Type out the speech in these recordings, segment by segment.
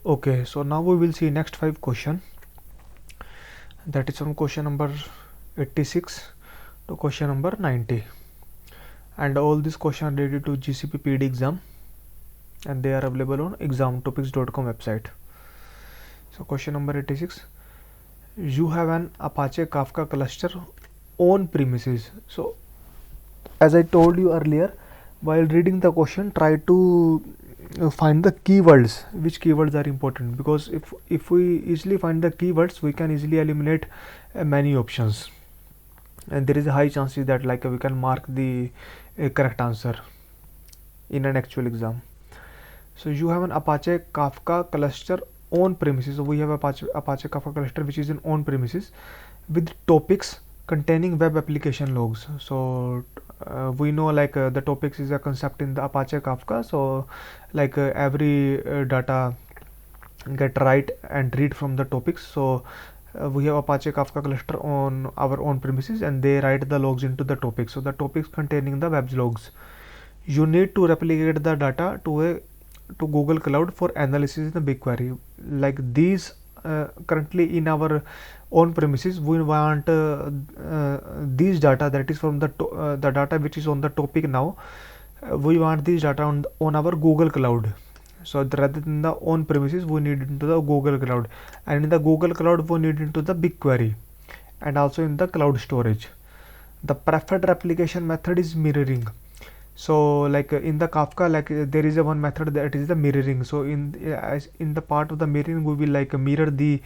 Okay, so now we will see next 5 question, that is from question number 86 to question number 90, and all these questions are related to GCP PD exam, and they are available on examtopics.com website. So question number 86, you have an Apache Kafka cluster on premises. So as I told you earlier, while reading the question, try to find the keywords, which keywords are important, because if we easily find the keywords, we can easily eliminate many options, and there is a high chances that like we can mark the correct answer in an actual exam. So you have an Apache Kafka cluster on premises. So we have Apache Kafka cluster which is in on premises with topics containing web application logs. So we know like the topics is a concept in the Apache Kafka. So like every data get write and read from the topics. So we have Apache Kafka cluster on our own premises, and they write the logs into the topics. So the topics containing the web logs, you need to replicate the data to Google Cloud for analysis in the BigQuery. Like these currently in our own premises, we want these data, that is from the data which is on the topic now. We want these data on our Google Cloud. So rather than the on premises, we need into the Google Cloud, and in the Google Cloud we need into the BigQuery, and also in the cloud storage. The preferred replication method is mirroring. So like in the Kafka, like there is a one method that is the mirroring. So in the part of the mirroring, we will like mirror the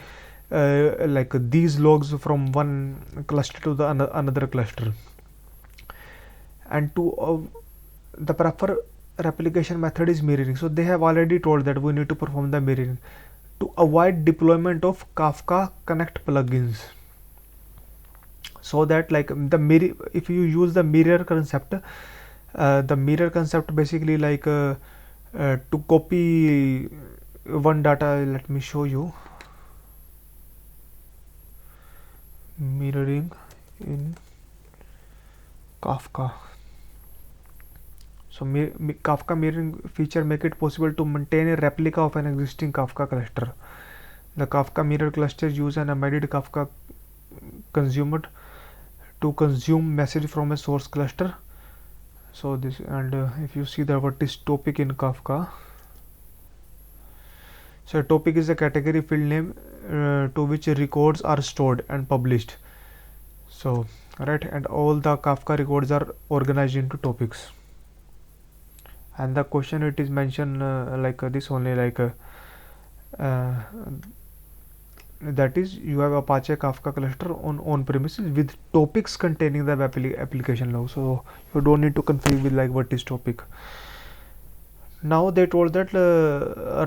like these logs from one cluster to the another cluster, and to the preferred replication method is mirroring. So they have already told that we need to perform the mirroring to avoid deployment of Kafka Connect plugins. So that like the mirror, if you use the mirror concept, the mirror concept basically like to copy one data. Let me show you mirroring in Kafka. So Kafka mirroring feature make it possible to maintain a replica of an existing Kafka cluster. The Kafka mirror cluster use an embedded Kafka consumer to consume message from a source cluster. So this, and if you see the what is topic in Kafka, so topic is a category field name to which records are stored and published. So right, and all the Kafka records are organized into topics, and the question it is mentioned like this only, like that is you have Apache Kafka cluster on premises with topics containing the application log. So you don't need to confuse with like what is topic. Now they told that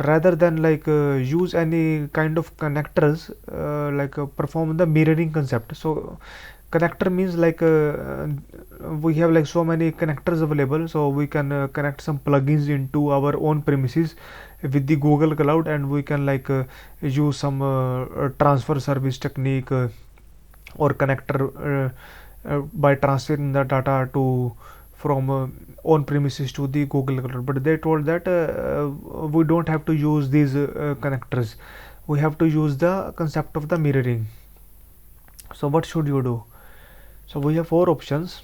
rather than like use any kind of connectors, like perform the mirroring concept. So connector means like we have like so many connectors available, so we can connect some plugins into our own premises with the Google Cloud, and we can like use some transfer service technique or connector by transferring the data to from on premises to the Google Cloud. But they told that we don't have to use these connectors, we have to use the concept of the mirroring. So what should you do? So we have 4 options.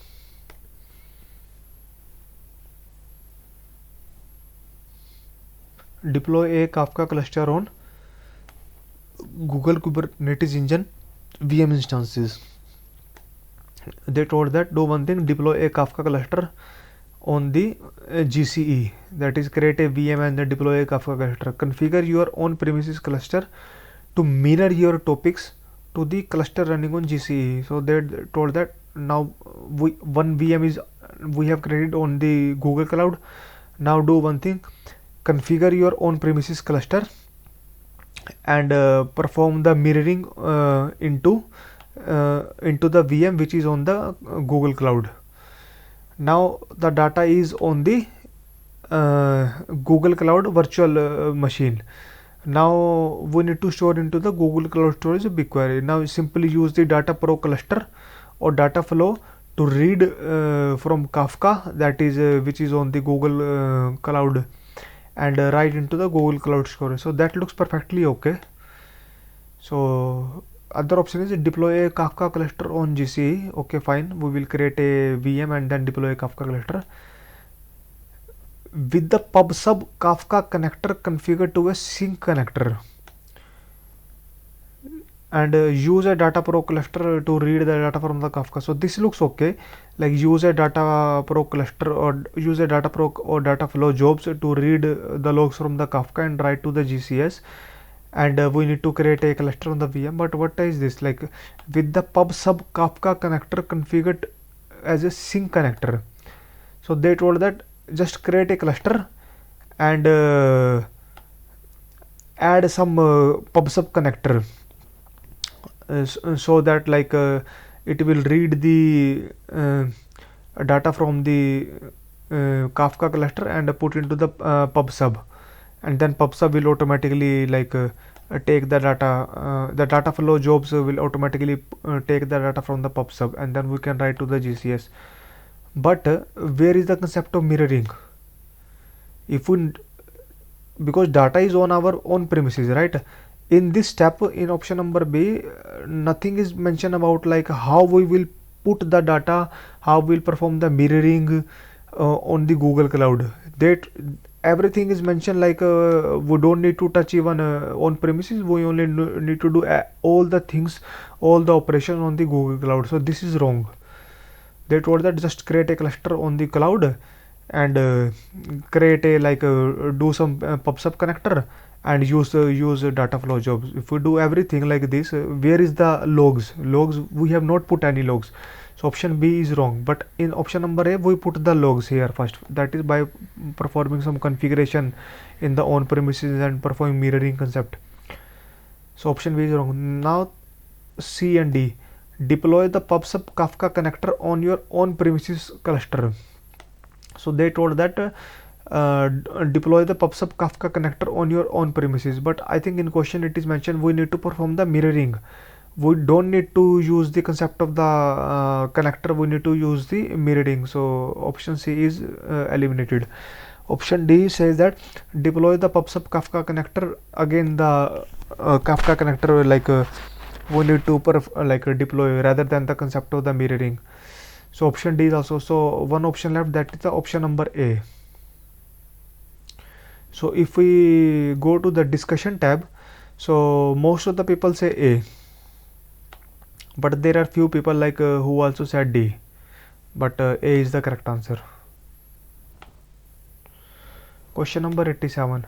Deploy a Kafka cluster on Google Kubernetes Engine VM instances. They told that do one thing, deploy a Kafka cluster on the GCE, that is create a VM and then deploy a Kafka cluster. Configure your own premises cluster to mirror your topics to the cluster running on GCE. So they told that now one VM is we have created on the Google Cloud. Now do one thing, configure your own premises cluster and perform the mirroring into the VM which is on the Google Cloud. Now the data is on the Google Cloud virtual machine. Now we need to store into the Google Cloud Storage BigQuery. Now simply use the Data Pro cluster or data flow to read from Kafka, that is which is on the Google Cloud, and write into the Google Cloud Storage. So that looks perfectly okay. So other option is deploy a Kafka cluster on GCE. Okay, fine. We will create a VM and then deploy a Kafka cluster with the PubSub Kafka connector configured to a sync connector, and use a Datapro cluster to read the data from the Kafka. So this looks okay. Like use a Datapro cluster or use a Datapro or Dataflow jobs to read the logs from the Kafka and write to the GCS. And we need to create a cluster on the VM. But what is this? Like with the PubSub Kafka connector configured as a sync connector. So they told that just create a cluster and add some PubSub connector so that like it will read the data from the Kafka cluster and put into the PubSub, and then PubSub will automatically like take the data. The Dataflow jobs will automatically take the data from the PubSub, and then we can write to the GCS. But where is the concept of mirroring? If we, because data is on our own premises, right? In this step, in option number B, nothing is mentioned about like how we will put the data, how we will perform the mirroring on the Google Cloud. That everything is mentioned like we don't need to touch even on premises. We only need to do all the things, all the operation on the Google Cloud. So this is wrong. They told that just create a cluster on the cloud and create a like do some PubSub connector and use Dataflow jobs. If we do everything like this, where is the logs? We have not put any logs. So option B is wrong. But in option number A, we put the logs here first. That is by performing some configuration in the on premises and performing mirroring concept. So option B is wrong. Now C and D. Deploy the PubSub Kafka connector on your on premises cluster. So they told that deploy the PubSub Kafka connector on your own premises. But I think in question it is mentioned we need to perform the mirroring. We don't need to use the concept of the connector. We need to use the mirroring. So option C is eliminated. Option D says that deploy the PubSub Kafka connector. Again the Kafka connector like we need to deploy rather than the concept of the mirroring. So option D is also, so one option left, that is the option number A. So if we go to the discussion tab, so most of the people say A, but there are few people like who also said D, but A is the correct answer. Question number 87.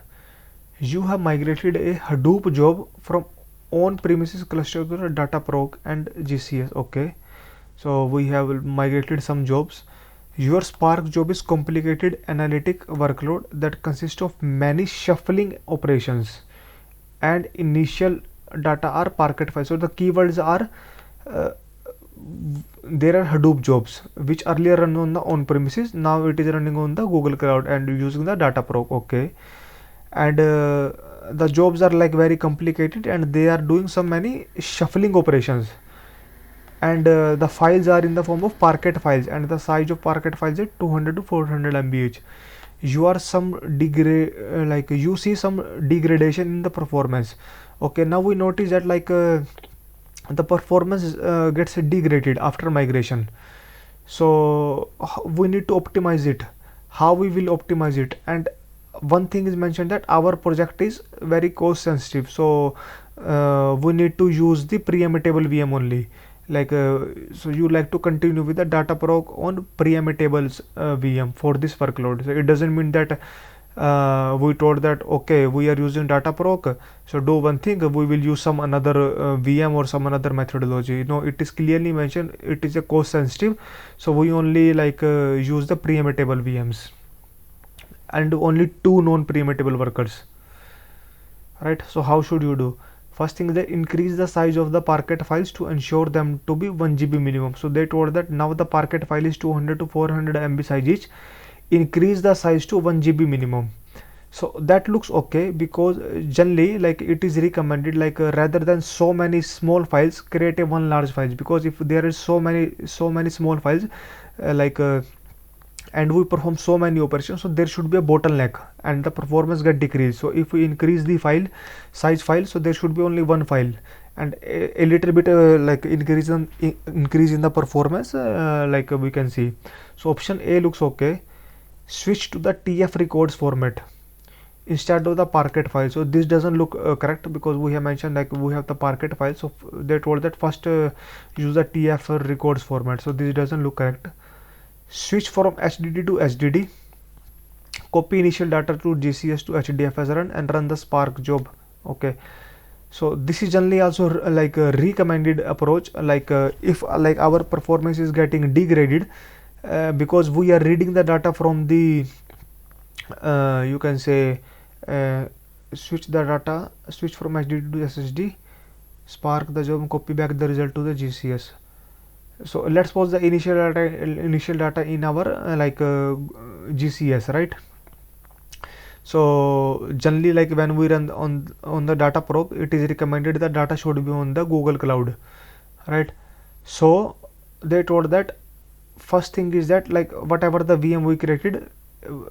You have migrated a Hadoop job from on-premises cluster to Datapro and GCS. Okay, so we have migrated some jobs. Your Spark job is complicated analytic workload that consists of many shuffling operations, and initial data are Parquet files. So the keywords are there are Hadoop jobs which earlier run on the on-premises. Now it is running on the Google Cloud and using the Datapro. Okay, and the jobs are like very complicated and they are doing some many shuffling operations, and the files are in the form of Parquet files, and the size of Parquet files is 200 to 400 MB. You are some like you see some degradation in the performance. Okay, now we notice that like the performance gets degraded after migration. So we need to optimize it. How we will optimize it? And one thing is mentioned that our project is very cost sensitive, so we need to use the pre-immutable VM only. Like so you like to continue with the Datapro on pre-immutables VM for this workload. So it doesn't mean that we told that okay we are using Datapro, so do one thing, we will use some another VM or some another methodology. No, it is clearly mentioned it is a cost sensitive, so we only like use the pre-immutable VMs and only 2 non-pre-immutable workers, right? So how should you do? First thing is that increase the size of the Parquet files to ensure them to be 1 GB minimum. So they told that now the Parquet file is 200 to 400 MB size each. Increase the size to 1 GB minimum. So that looks okay, because generally like it is recommended like rather than so many small files, create a one large file, because if there is so many small files and we perform so many operations, so there should be a bottleneck and the performance get decreased. So if we increase the file size, so there should be only one file, and a little bit like increase in the performance, like we can see. So option A looks okay. Switch to the TF records format instead of the Parquet file. So this doesn't look correct, because we have mentioned like we have the Parquet file, so they told that first use the TF records format. So this doesn't look correct. Switch from HDD to HDD, copy initial data to GCS to HDFS run, and run the Spark job. Okay, so this is generally also like a recommended approach, like if like our performance is getting degraded because we are reading the data from the you can say switch the data, switch from HDD to SSD, Spark the job, copy back the result to the GCS. So let's suppose the initial data in our GCS, right? So generally, like when we run on the data probe, it is recommended that data should be on the Google Cloud, right? So they told that first thing is that like whatever the VM we created,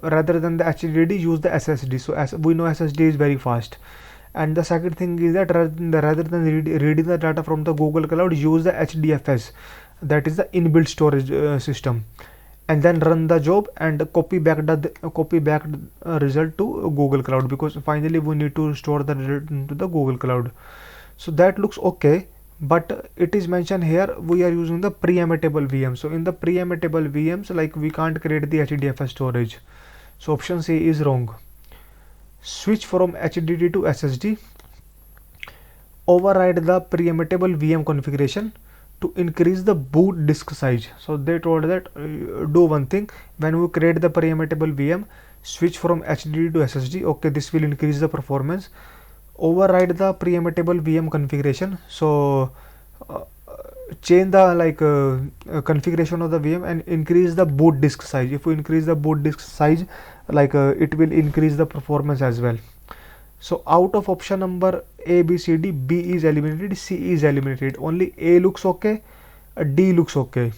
rather than the HDD, use the SSD. So as we know, SSD is very fast. And the second thing is that rather than reading the data from the Google Cloud, use the HDFS, that is the inbuilt storage system, and then run the job and copy back result to Google Cloud, because finally we need to store the result into the Google Cloud. So that looks okay, but it is mentioned here we are using the pre-emutable VM. So in the pre-emutable VMs, like we can't create the HDFS storage. So option C is wrong. Switch from HDD to SSD, override the pre-emutable VM configuration to increase the boot disk size. So they told that do one thing, when we create the pre-emutable VM, switch from HDD to SSD. Okay, this will increase the performance. Override the pre-emutable VM configuration. So change the configuration of the VM and increase the boot disk size. If we increase the boot disk size, it will increase the performance as well. So out of option number A, B, C, D, B is eliminated, C is eliminated. Only A looks okay, D looks okay,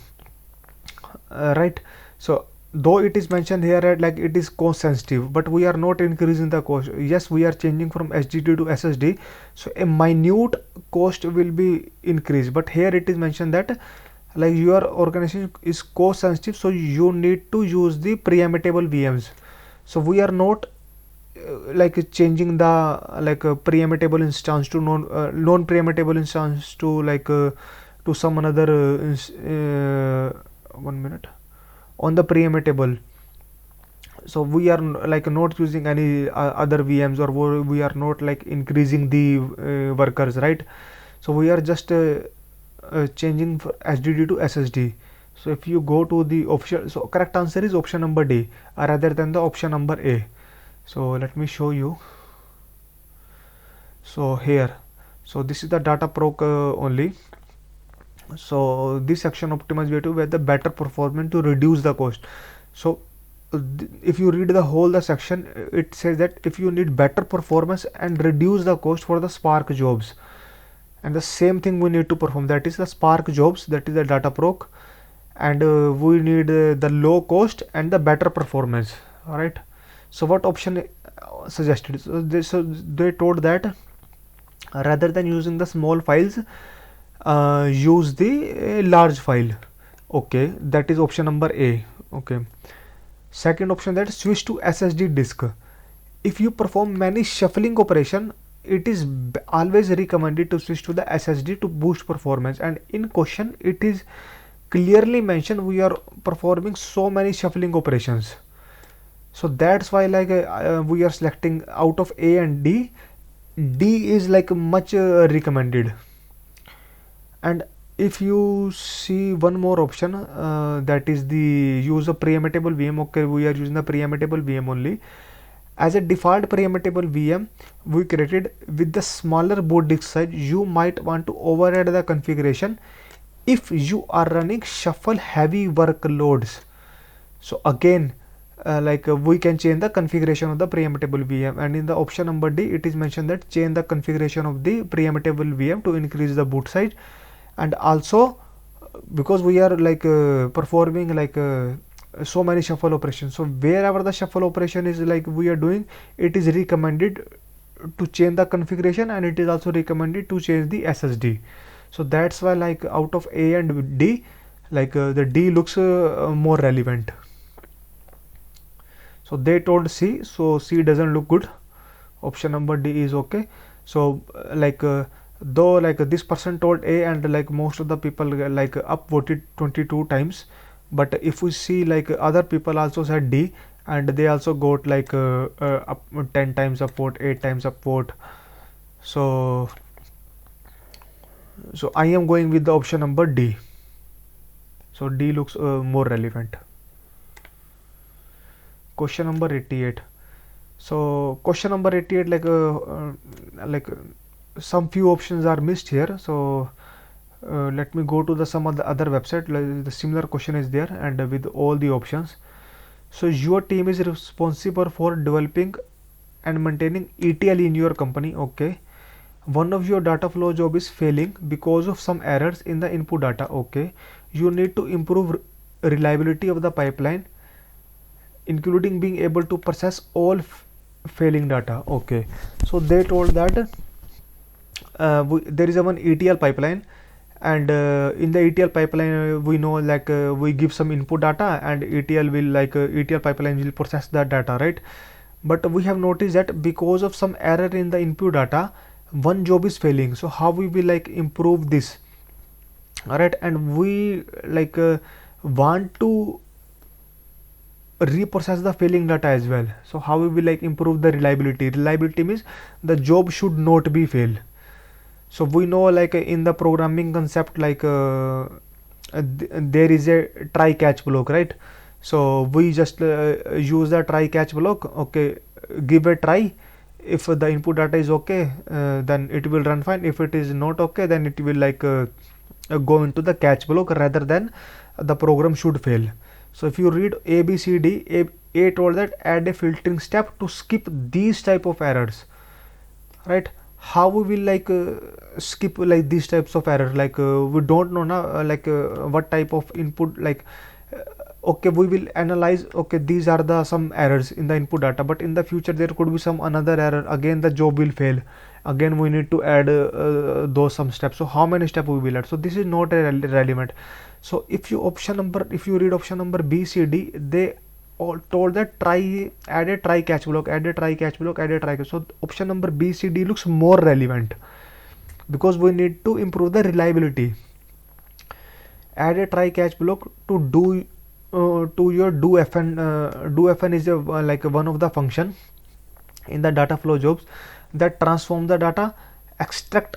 right? So though it is mentioned here like it is cost sensitive, but we are not increasing the cost. Yes, we are changing from HDD to SSD, so a minute cost will be increased, but here it is mentioned that like your organization is cost sensitive, so you need to use the pre-emutable VMs. So we are not changing the pre-emutable instance to non pre-emutable instance to to some another 1 minute on the pre-emutable. So we are not using any other VMs, or we are not increasing the workers, right? So we are just changing HDD to SSD. So if you go to the official, so correct answer is option number D rather than the option number A. So let me show you. So here, so this is the data proc only. So this section optimized way to where the better performance to reduce the cost. So if you read the whole section, it says that if you need better performance and reduce the cost for the Spark jobs, and the same thing we need to perform, that is the Spark jobs, that is the data proc, and we need the low cost and the better performance. All right. So what option suggested? So they told that rather than using the small files, use the large file. Okay, that is option number A. Okay. Second option, that switch to SSD disk. If you perform many shuffling operation, it is always recommended to switch to the SSD to boost performance. And in question, it is clearly mentioned we are performing so many shuffling operations. So that's why we are selecting out of A and D. D is much recommended. And if you see one more option, that is the use of pre-emutable VM. Okay, we are using the pre-emutable VM only. As a default pre-emutable VM we created with the smaller boot disk size, you might want to override the configuration if you are running shuffle heavy workloads. So again, we can change the configuration of the pre-emutable VM, and in the option number D it is mentioned that change the configuration of the pre-emutable VM to increase the boot size. And also because we are performing so many shuffle operations. So wherever the shuffle operation is like we are doing, it is recommended to change the configuration, and it is also recommended to change the SSD. So that's why like out of A and D, like the D looks more relevant. So they told C, so C doesn't look good. Option number D is okay. So though like this person told A, and like most of the people like upvoted 22 times, but if we see like other people also said D, and they also got like up 10 times upvote, 8 times upvote. So I am going with the option number D. So D looks more relevant. Question number 88. So question number 88, like some few options are missed here. So let me go to the some of the other website. Like the similar question is there, and with all the options. So your team is responsible for developing and maintaining ETL in your company. Okay. One of your data flow job is failing because of some errors in the input data. Okay. You need to improve reliability of the pipeline, including being able to process all failing data. Okay. So they told that there is a one ETL pipeline, and in the ETL pipeline we know like we give some input data, and ETL will like ETL pipeline will process that data, right? But we have noticed that because of some error in the input data, one job is failing. So how we will like improve this? All right, and we like want to reprocess the failing data as well. So how we will like improve the reliability? Reliability means the job should not be fail. So we know like in the programming concept, like there is a try catch block, right? So we just use the try catch block. Okay, give a try. If the input data is okay, then it will run fine. If it is not okay, then it will like go into the catch block, rather than the program should fail. So if you read A, B, C, D, A told that add a filtering step to skip these type of errors, right? How we will like skip like these types of errors? Like we don't know now what type of input, like okay, we will analyze, okay, these are the some errors in the input data, but in the future there could be some another error, again the job will fail, again we need to add those some steps. So how many steps we will add? So this is not relevant. So if you read option number B, C, D, they all told that add a try catch block, add a try catch block, add a try catch. So option number B, C, D looks more relevant, because we need to improve the reliability. Add a try catch block to do to your do-fn. Do-fn is like one of the function in the data flow jobs that transform the data, extract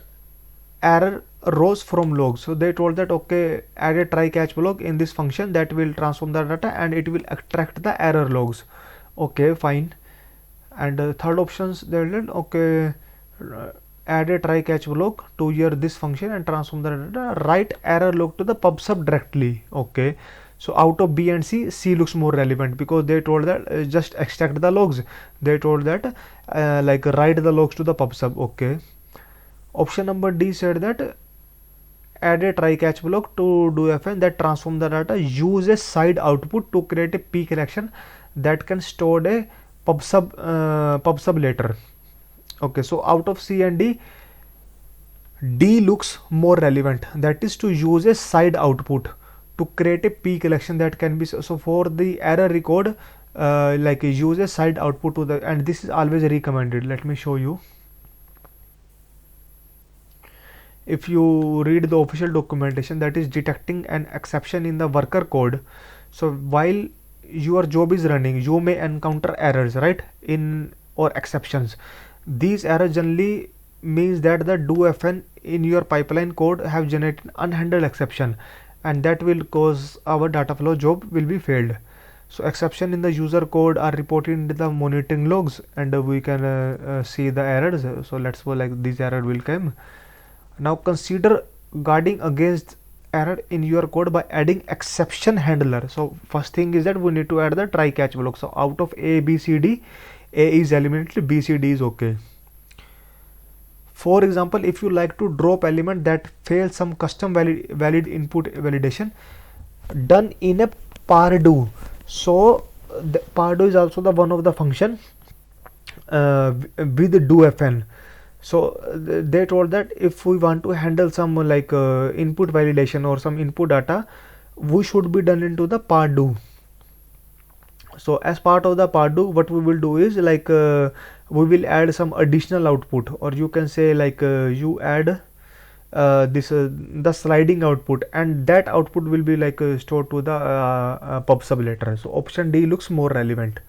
error rows from logs. So they told that okay, add a try catch block in this function that will transform the data, and it will extract the error logs. Okay, fine. And third options they did, okay, add a try catch block to your this function and transform the data, write error log to the pub sub directly. Okay. So out of B and C, C looks more relevant, because they told that just extract the logs. They told that like write the logs to the pub sub. Okay. Option number D said that add a try catch block to do fn that transform the data, use a side output to create a p collection that can store a pub sub later. Okay, so out of C and D, D looks more relevant, that is to use a side output to create a p collection that can be, so for the error record like use a side output to the, and this is always recommended. Let me show you. If you read the official documentation, that is detecting an exception in the worker code. So while your job is running, you may encounter errors, right, in or exceptions. These errors generally means that the do-fn in your pipeline code have generated unhandled exception, and that will cause our data flow job will be failed. So exception in the user code are reported in the monitoring logs, and we can see the errors. So let's go like this error will come. Now consider guarding against error in your code by adding exception handler. So first thing is that we need to add the try catch block. So out of A, B, C, D, A is eliminated, B, C, D is okay. For example, if you like to drop element that fails some custom valid input validation done in a Pardot. So the Pardo is also the one of the function with doFn. So they told that if we want to handle some like input validation or some input data, we should be done into the Pardo. So as part of the Pardo, what we will do is like we will add some additional output, or you can say like you add this the sliding output, and that output will be like stored to the pub sub later. So option D looks more relevant.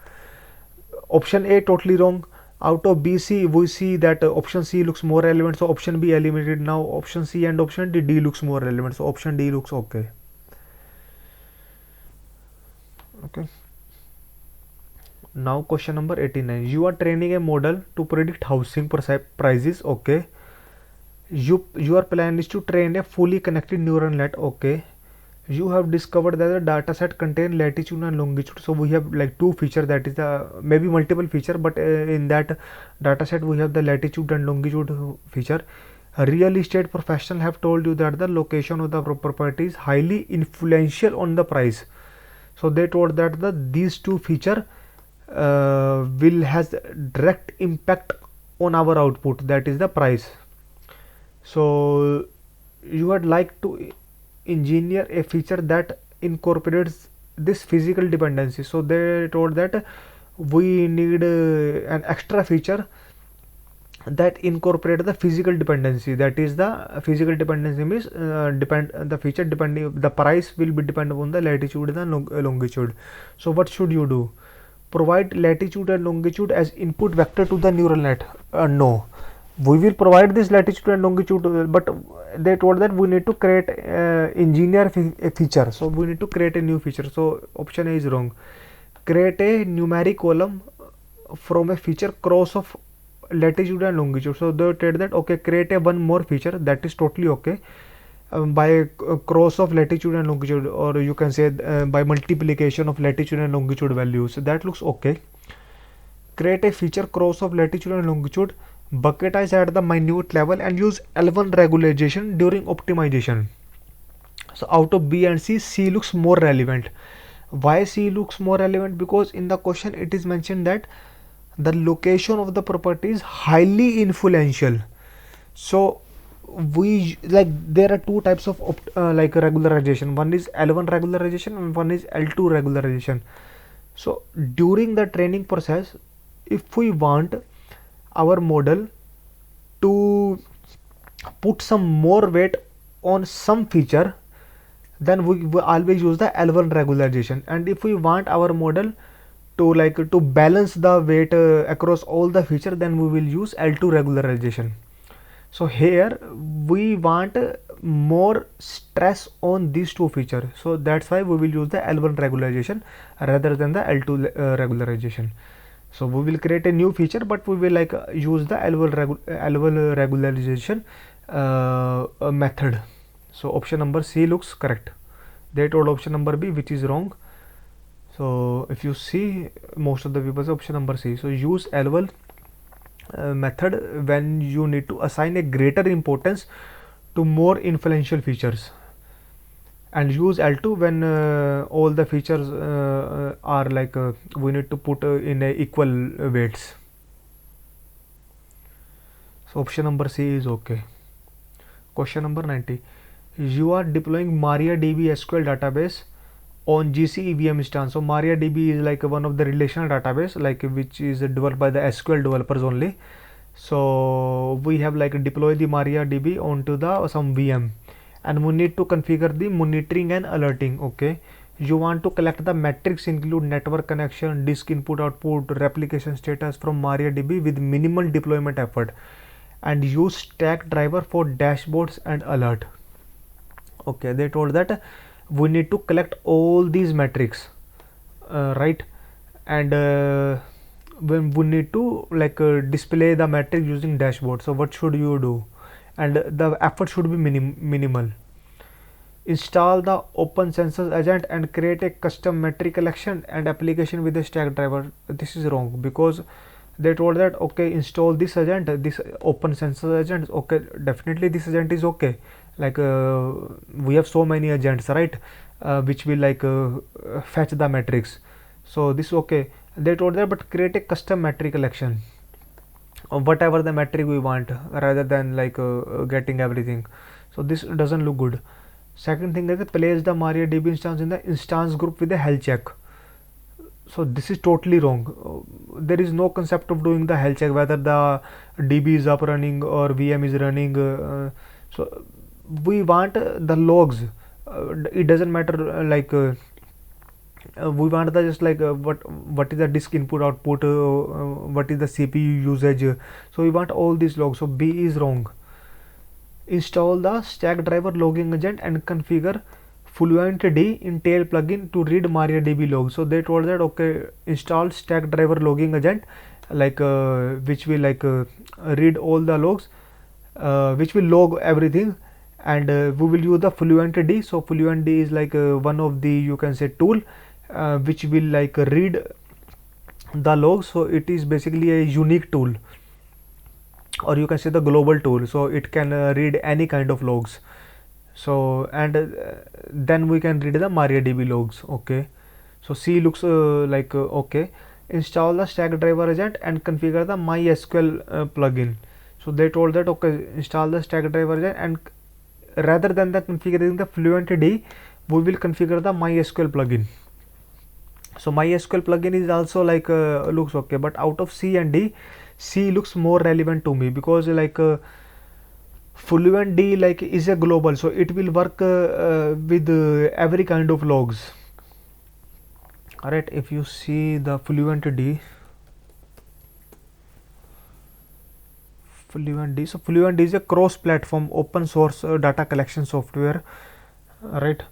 Option A totally wrong. Out of B, C, we see that option C looks more relevant, so option B eliminated. Now option C and option D looks more relevant, so option D looks okay. Okay. Now question number 89. You are training a model to predict housing prices. Okay. Your plan is to train a fully connected neural net. Okay. You have discovered that the data set contain latitude and longitude. So we have like two feature, that is the maybe multiple feature, but in that data set we have the latitude and longitude feature. A real estate professional have told you that the location of the property is highly influential on the price. So they told that these two feature will has direct impact on our output, that is the price. So you would like to engineer a feature that incorporates this physical dependency. So they told that we need an extra feature that incorporate the physical dependency, that is the physical dependency means the feature depending, the price will be depend upon the latitude and longitude. So what should you do? Provide latitude and longitude as input vector to the neural net. No, we will provide this latitude and longitude, but they told that we need to create engineer a feature. So we need to create a new feature. So option A is wrong. Create a numeric column from a feature cross of latitude and longitude. So they told that okay, create a one more feature, that is totally okay, by a cross of latitude and longitude, or you can say by multiplication of latitude and longitude values. So that looks okay. Create a feature cross of latitude and longitude, bucketize at the minute level, and use L1 regularization during optimization. So out of B and C, C looks more relevant. Why C looks more relevant? Because in the question it is mentioned that the location of the property is highly influential. So we like there are two types of like regularization. One is L1 regularization and one is L2 regularization. So during the training process, if we want our model to put some more weight on some feature, then we always use the L1 regularization. And if we want our model to like to balance the weight across all the feature, then we will use L2 regularization. So here we want more stress on these two features, so that's why we will use the L1 regularization rather than the L2 regularization. So we will create a new feature, but we will like use the L1 regularization method. So option number C looks correct. They told option number B, which is wrong. So if you see, most of the people say option number C. So use L1 method when you need to assign a greater importance to more influential features, and use L2 when all the features are like we need to put in a equal weights. So option number C is okay. Question number 90. You are deploying MariaDB SQL database on GC EVM instance. So MariaDB is like one of the relational database, like which is developed by the SQL developers only. So we have like deploy the MariaDB onto the some VM, and we need to configure the monitoring and alerting. Okay, you want to collect the metrics include network connection, disk input output, replication status from MariaDB with minimal deployment effort, and use stack driver for dashboards and alert. Okay, they told that we need to collect all these metrics, right? And when we need to like display the metric using dashboard. So what should you do? And the effort should be minimal. Install the Open Census agent and create a custom metric collection and application with a stack driver. This is wrong, because they told that okay, install this agent, this Open Census agent. Okay, definitely this agent is okay, like we have so many agents, right, which will like fetch the metrics. So this okay, they told that, but create a custom metric collection of whatever the metric we want rather than like getting everything. So this doesn't look good. Second thing is place the MariaDB instance in the instance group with a health check. So this is totally wrong. There is no concept of doing the health check whether the DB is up running or VM is running. So we want the logs. It doesn't matter we want the just like what is the disk input output, what is the CPU usage. So we want all these logs. So B is wrong. Install the Stackdriver logging agent and configure FluentD in tail plugin to read MariaDB logs. So they told that okay, install Stackdriver logging agent which will read all the logs, which will log everything, and we will use the FluentD. So FluentD is like one of the, you can say, tool which will read the logs. So it is basically a unique tool, or you can say the global tool. So it can read any kind of logs. So and then we can read the MariaDB logs. Okay, so C looks okay. Install the Stackdriver agent and configure the MySQL plugin. So they told that okay, install the Stackdriver agent, and rather than the configuring the FluentD, we will configure the MySQL plugin. So MySQL plugin is also looks okay, but out of C and D, C looks more relevant to me because FluentD is a global, so it will work with every kind of logs. Alright, if you see the FluentD, so FluentD is a cross-platform open source data collection software, right?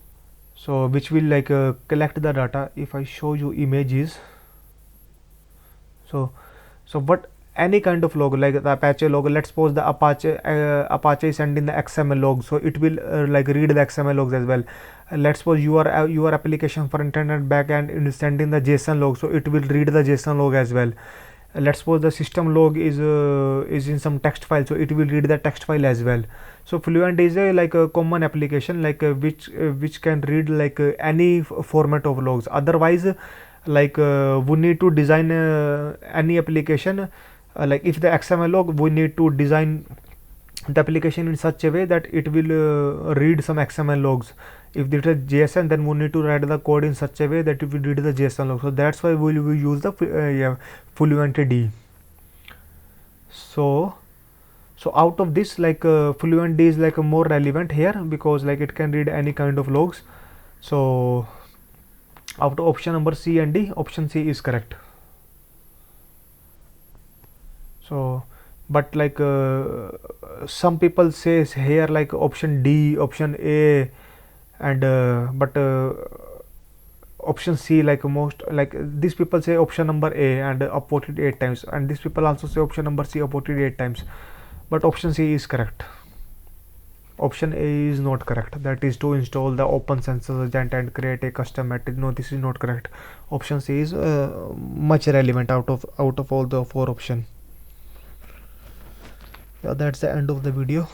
So which will collect the data. If I show you images, so what any kind of log like the Apache log, let's suppose the Apache is sending the XML log, so it will read the XML logs as well. Let's suppose your application for internet backend is sending the JSON log, so it will read the JSON log as well. Let's suppose the system log is in some text file, so it will read the text file as well. So Fluent is a common application which can read any format of logs. Otherwise we need to design any application if the XML log, we need to design the application in such a way that it will read some XML logs. If it is JSON, then we need to write the code in such a way that it will read the JSON log. So that's why we will use the FluentD. So out of this FluentD is more relevant here because it can read any kind of logs. So out of option number C and D, option C is correct. So but some people says here option D, option A, and but option C most these people say option number A and upvoted 8 times, and these people also say option number C upvoted 8 times, but option C is correct. Option A is not correct, that is to install the open census agent and create a custom metric. No, this is not correct. Option C is much relevant out of all the 4 options. Yeah, that's the end of the video.